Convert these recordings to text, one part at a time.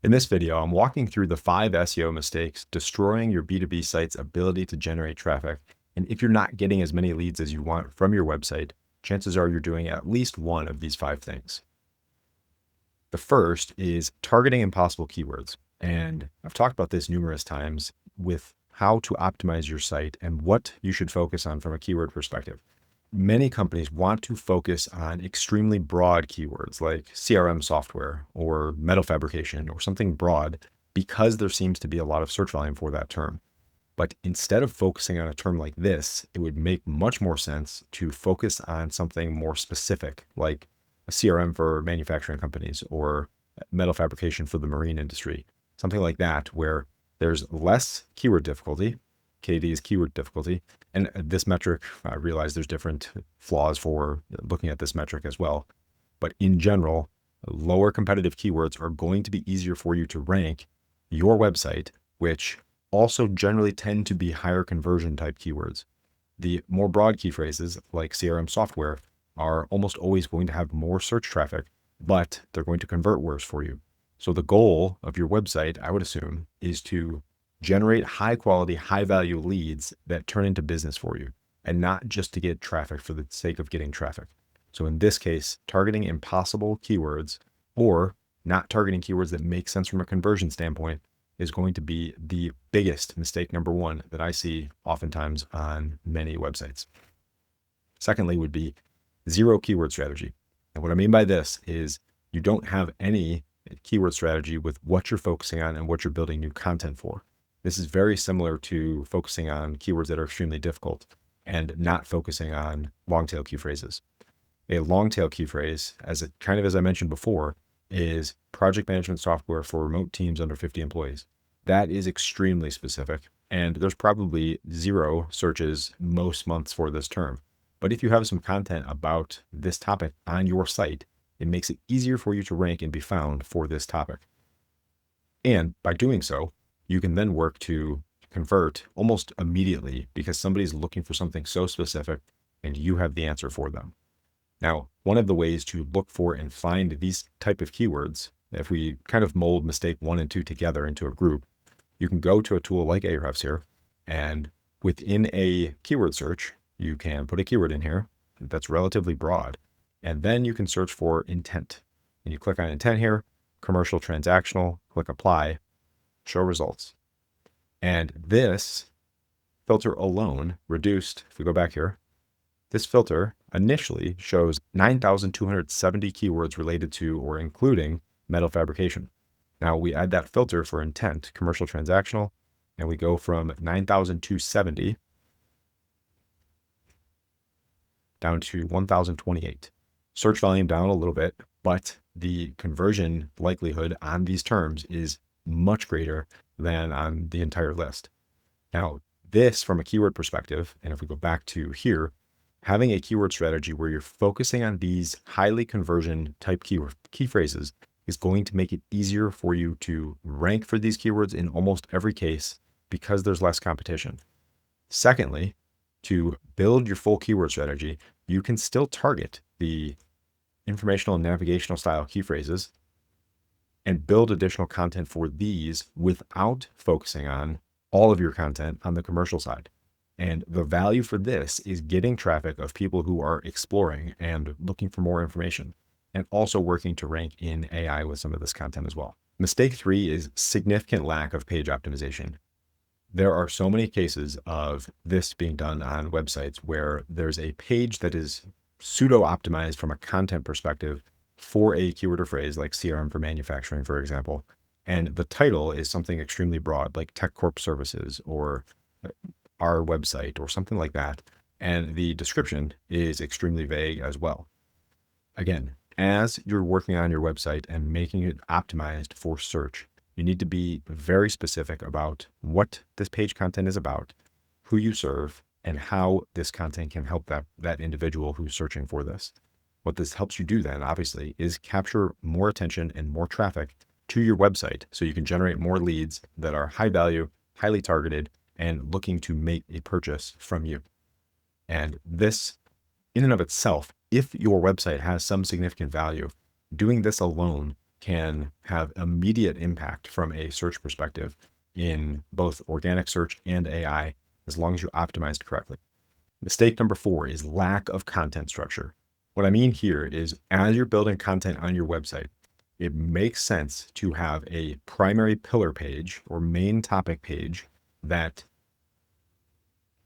In this video, I'm walking through the 5 SEO mistakes destroying your B2B site's ability to generate traffic. And if you're not getting as many leads as you want from your website, chances are you're doing at least one of these 5 things. The first is targeting impossible keywords. And I've talked about this numerous times with how to optimize your site and what you should focus on from a keyword perspective. Many companies want to focus on extremely broad keywords like CRM software or metal fabrication or something broad because there seems to be a lot of search volume for that term. But instead of focusing on a term like this, it would make much more sense to focus on something more specific, like a CRM for manufacturing companies or metal fabrication for the marine industry, something like that, where there's less keyword difficulty. KD is keyword difficulty. And this metric, I realize there's different flaws for looking at this metric as well. But in general, lower competitive keywords are going to be easier for you to rank your website, which also generally tend to be higher conversion type keywords. The more broad key phrases like CRM software are almost always going to have more search traffic, but they're going to convert worse for you. So the goal of your website, I would assume, is to generate high quality, high value leads that turn into business for you, and not just to get traffic for the sake of getting traffic. So in this case, targeting impossible keywords or not targeting keywords that make sense from a conversion standpoint is going to be the biggest mistake number one that I see oftentimes on many websites. Secondly would be zero keyword strategy. And what I mean by this is you don't have any keyword strategy with what you're focusing on and what you're building new content for. This is very similar to focusing on keywords that are extremely difficult and not focusing on long tail key phrases. A long tail key phrase, as I mentioned before, is project management software for remote teams under 50 employees. That is extremely specific, and there's probably zero searches most months for this term. But if you have some content about this topic on your site, it makes it easier for you to rank and be found for this topic. And by doing so, you can then work to convert almost immediately because somebody's looking for something so specific and you have the answer for them. Now, one of the ways to look for and find these type of keywords, if we kind of mold mistake 1 and 2 together into a group, you can go to a tool like Ahrefs here, and within a keyword search, you can put a keyword in here that's relatively broad, and then you can search for intent. And you click on intent here, commercial transactional, click apply, show results. And this filter alone reduced, if we go back here, this filter initially shows 9,270 keywords related to or including metal fabrication. Now we add that filter for intent, commercial transactional, and we go from 9,270 down to 1,028. Search volume down a little bit, but the conversion likelihood on these terms is much greater than on the entire list. Now, this from a keyword perspective, and if we go back to here, having a keyword strategy where you're focusing on these highly conversion type key phrases is going to make it easier for you to rank for these keywords in almost every case because there's less competition. Secondly, to build your full keyword strategy, you can still target the informational and navigational style key phrases and build additional content for these without focusing on all of your content on the commercial side. And the value for this is getting traffic of people who are exploring and looking for more information, and also working to rank in AI with some of this content as well. Mistake 3 is significant lack of page optimization. There are so many cases of this being done on websites where there's a page that is pseudo-optimized from a content perspective for a keyword or phrase like CRM for manufacturing, for example. And the title is something extremely broad, like Tech Corp Services or our website or something like that. And the description is extremely vague as well. Again, as you're working on your website and making it optimized for search, you need to be very specific about what this page content is about, who you serve, and how this content can help that individual who's searching for this. What this helps you do then, obviously, is capture more attention and more traffic to your website so you can generate more leads that are high value, highly targeted, and looking to make a purchase from you. And this, in and of itself, if your website has some significant value, doing this alone can have immediate impact from a search perspective in both organic search and AI, as long as you optimized correctly. Mistake number 4 is lack of content structure. What I mean here is, as you're building content on your website, it makes sense to have a primary pillar page or main topic page that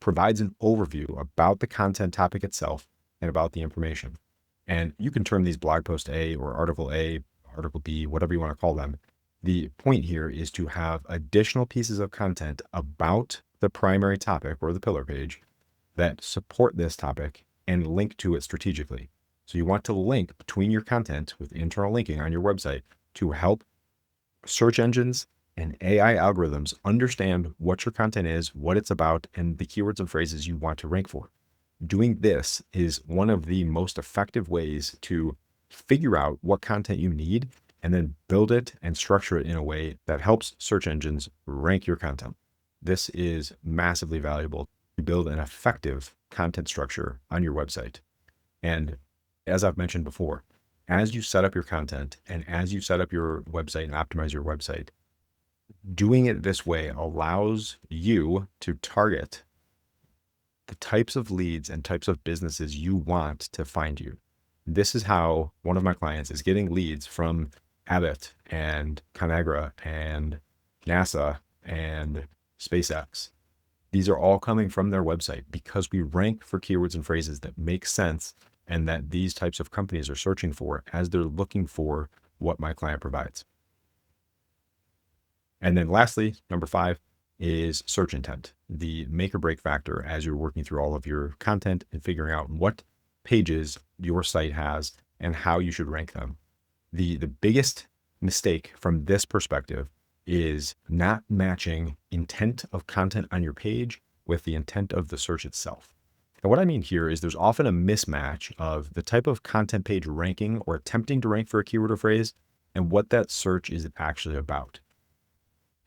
provides an overview about the content topic itself and about the information. And you can term these blog post A or article A, article B, whatever you want to call them. The point here is to have additional pieces of content about the primary topic or the pillar page that support this topic and link to it strategically. So you want to link between your content with internal linking on your website to help search engines and AI algorithms understand what your content is, what it's about, and the keywords and phrases you want to rank for. Doing this is one of the most effective ways to figure out what content you need and then build it and structure it in a way that helps search engines rank your content. This is massively valuable to build an effective content structure on your website. And as I've mentioned before, as you set up your content and as you set up your website and optimize your website, doing it this way allows you to target the types of leads and types of businesses you want to find you. This is how one of my clients is getting leads from Abbott and Conagra and NASA and SpaceX. These are all coming from their website because we rank for keywords and phrases that make sense and that these types of companies are searching for as they're looking for what my client provides. And then lastly, number 5 is search intent, the make or break factor as you're working through all of your content and figuring out what pages your site has and how you should rank them. The biggest mistake from this perspective is not matching intent of content on your page with the intent of the search itself. And what I mean here is there's often a mismatch of the type of content page ranking or attempting to rank for a keyword or phrase and what that search is actually about.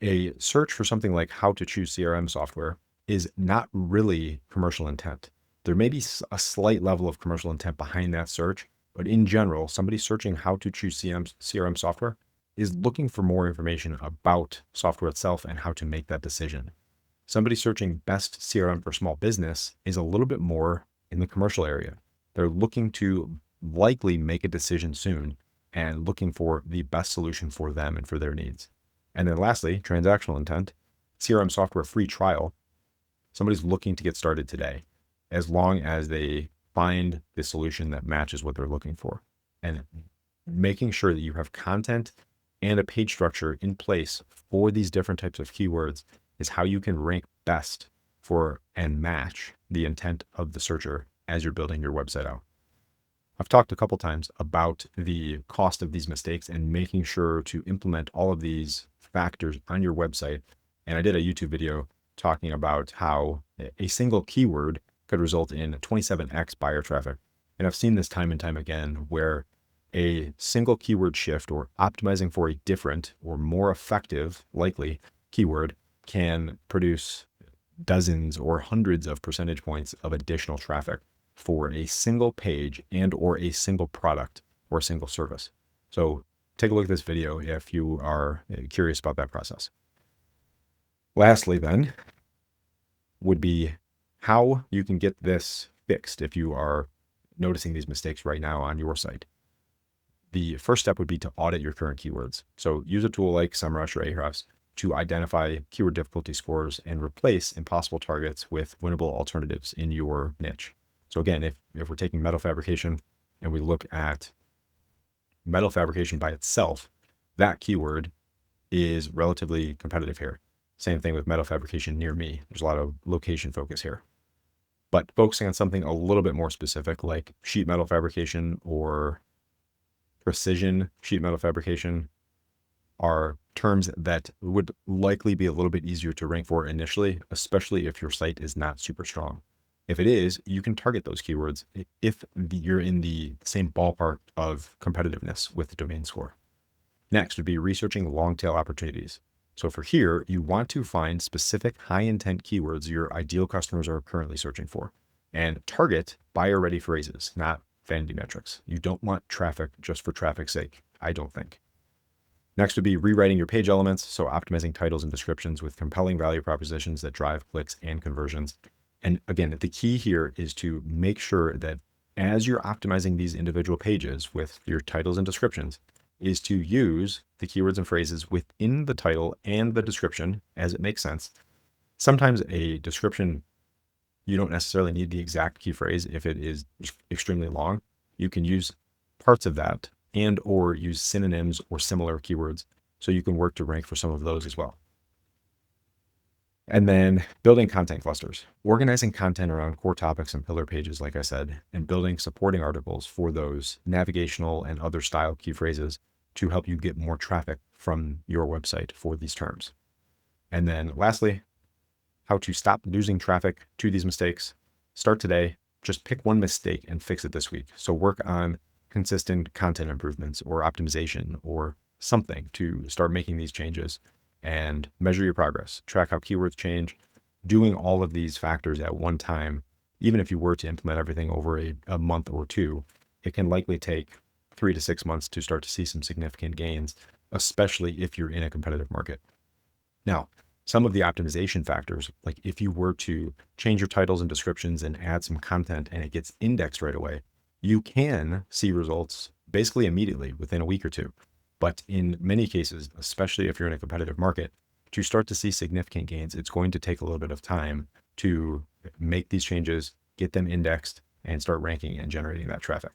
A search for something like how to choose CRM software is not really commercial intent. There may be a slight level of commercial intent behind that search, but in general, somebody searching how to choose CRM software is looking for more information about software itself and how to make that decision. Somebody searching best CRM for small business is a little bit more in the commercial area. They're looking to likely make a decision soon and looking for the best solution for them and for their needs. And then lastly, transactional intent, CRM software free trial. Somebody's looking to get started today, as long as they find the solution that matches what they're looking for. And making sure that you have content and a page structure in place for these different types of keywords is how you can rank best for and match the intent of the searcher as you're building your website out. I've talked a couple times about the cost of these mistakes and making sure to implement all of these factors on your website. And I did a YouTube video talking about how a single keyword could result in 27x buyer traffic. And I've seen this time and time again where a single keyword shift or optimizing for a different or more effective, likely keyword can produce dozens or hundreds of percentage points of additional traffic for a single page and or a single product or a single service. So take a look at this video if you are curious about that process. Lastly then would be how you can get this fixed if you are noticing these mistakes right now on your site. The first step would be to audit your current keywords. So use a tool like SEMrush or Ahrefs to identify keyword difficulty scores and replace impossible targets with winnable alternatives in your niche. So again, if we're taking metal fabrication and we look at metal fabrication by itself, that keyword is relatively competitive here. Same thing with metal fabrication near me. There's a lot of location focus here. But focusing on something a little bit more specific like sheet metal fabrication or precision sheet metal fabrication are terms that would likely be a little bit easier to rank for initially, especially if your site is not super strong. If it is, you can target those keywords if you're in the same ballpark of competitiveness with the domain score. Next would be researching long tail opportunities. So for here, you want to find specific high intent keywords your ideal customers are currently searching for and target buyer ready phrases, not vanity metrics. You don't want traffic just for traffic's sake, I don't think. Next would be rewriting your page elements. So optimizing titles and descriptions with compelling value propositions that drive clicks and conversions. And again, the key here is to make sure that as you're optimizing these individual pages with your titles and descriptions, is to use the keywords and phrases within the title and the description as it makes sense. Sometimes a description, you don't necessarily need the exact key phrase if it is extremely long. You can use parts of that and or use synonyms or similar keywords, so you can work to rank for some of those as well. And then building content clusters, organizing content around core topics and pillar pages, like I said, and building supporting articles for those navigational and other style key phrases to help you get more traffic from your website for these terms. And then lastly, how to stop losing traffic to these mistakes. Start today. Just pick one mistake and fix it this week. So work on consistent content improvements or optimization or something to start making these changes and measure your progress. Track how keywords change. Doing all of these factors at one time, even if you were to implement everything over a month or two, it can likely take 3 to 6 months to start to see some significant gains, especially if you're in a competitive market. Now, some of the optimization factors, like if you were to change your titles and descriptions and add some content and it gets indexed right away, you can see results basically immediately within a week or two. But in many cases, especially if you're in a competitive market, to start to see significant gains, it's going to take a little bit of time to make these changes, get them indexed, and start ranking and generating that traffic.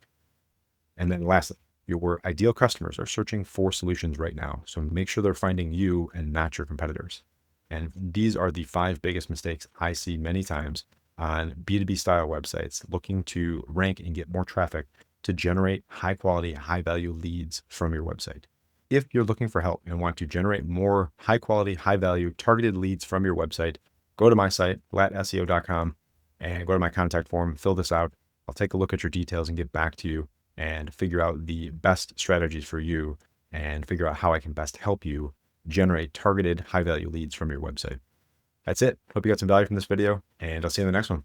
And then lastly, your ideal customers are searching for solutions right now. So make sure they're finding you and not your competitors. And these are the 5 biggest mistakes I see many times on B2B style websites looking to rank and get more traffic to generate high quality, high value leads from your website. If you're looking for help and want to generate more high quality, high value targeted leads from your website, go to my site, lattseo.com, and go to my contact form, fill this out. I'll take a look at your details and get back to you and figure out the best strategies for you and figure out how I can best help you generate targeted high value leads from your website. That's it. Hope you got some value from this video, and I'll see you in the next one.